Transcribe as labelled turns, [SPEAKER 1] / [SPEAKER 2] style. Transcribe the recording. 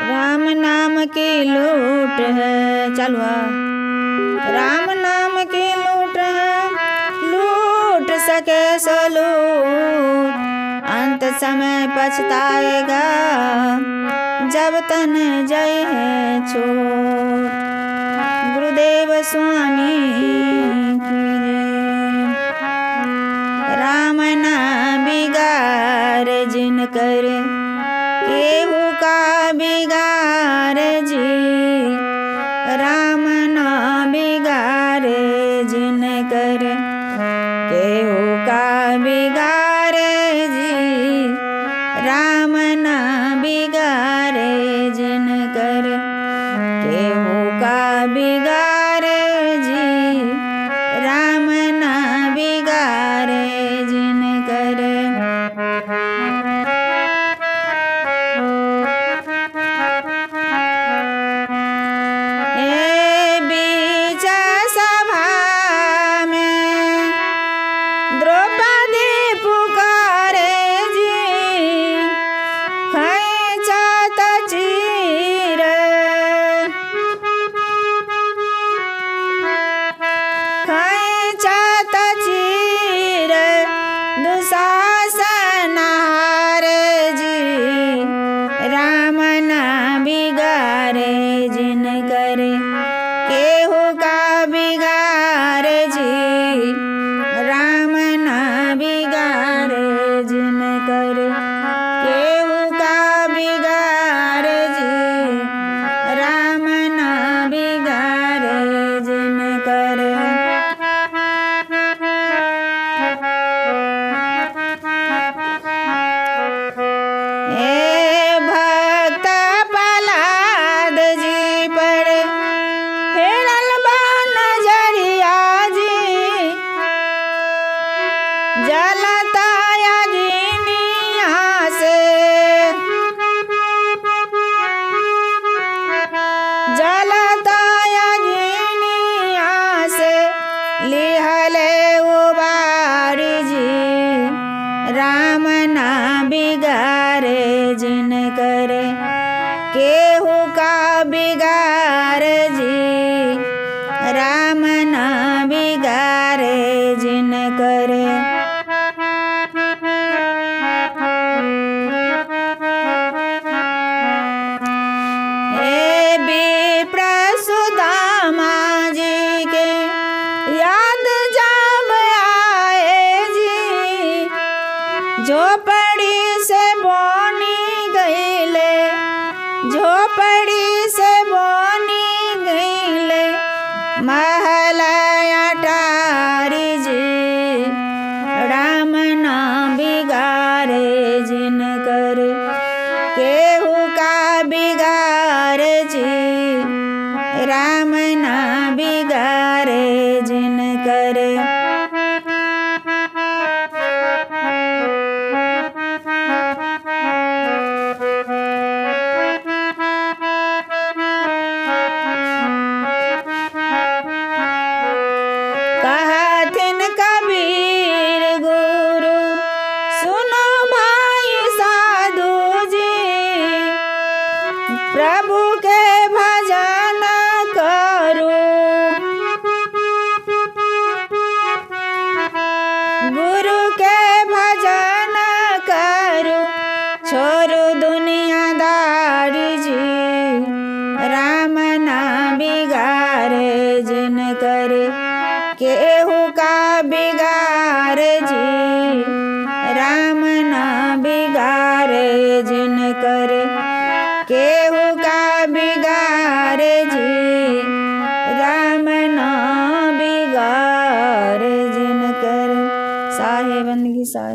[SPEAKER 1] राम नाम की लूट है, चलो राम नाम की लूट है, लूट सके सो लूट, अंत समय पछताएगा जब तन जय है छोट। गुरुदेव स्वामी की जय। राम ना बिगाड़ जिन कर केहू का बिगाड़ जी, राम ना बिगाड़े जिन कर केहू का बिगाड़े जी, राम ना बिगाड़े जिन कर केहू का बिगाड़े जी, राम ना बिगाड़े जिन कर। द्रौपदी पुकारे जी, खैंचत चीर, खैंचत चीर दुशासन हारे जी, राम ना बिगाड़े जिन करे केहू का बिगाड़े जी, राम ना बिगाड़े जिन करे केहू का बिगाड़े जी, राम ना बिगाड़े जिन करे। भक्त प्रहलाद जी पर फेरल बा नजरिया जी, जलता अग्निया से, जलता अग्निया से लिहले उबारी जी, राम ना बिगाड़े जिन करे केहू का बिगाड़े जी, राम ना बिगाड़े जिन करे। विप्र सुदामा जी के याद जब आए जी, झोपड़ी से बोनी गईले, झोपड़ी से बोनी गईले महल अटारी जी, राम ना बिगाड़े जिन कर केहू का बिगाड़े जी, राम ना बिगाड़े जिन करे। कहथिन कबीर गुरु सुनो भाई साधु जी, प्रभु के भजन करो, गुरु के भजन करो, छोड़ो दुनियादारी जी, राम ना बिगाड़े जिन करे केहू का बिगाड़े जी, राम ना बिगाड़े जिन करे केहू का बिगाड़े जी, राम ना बिगाड़े जिन करे। साहेब बंदगी साहेब।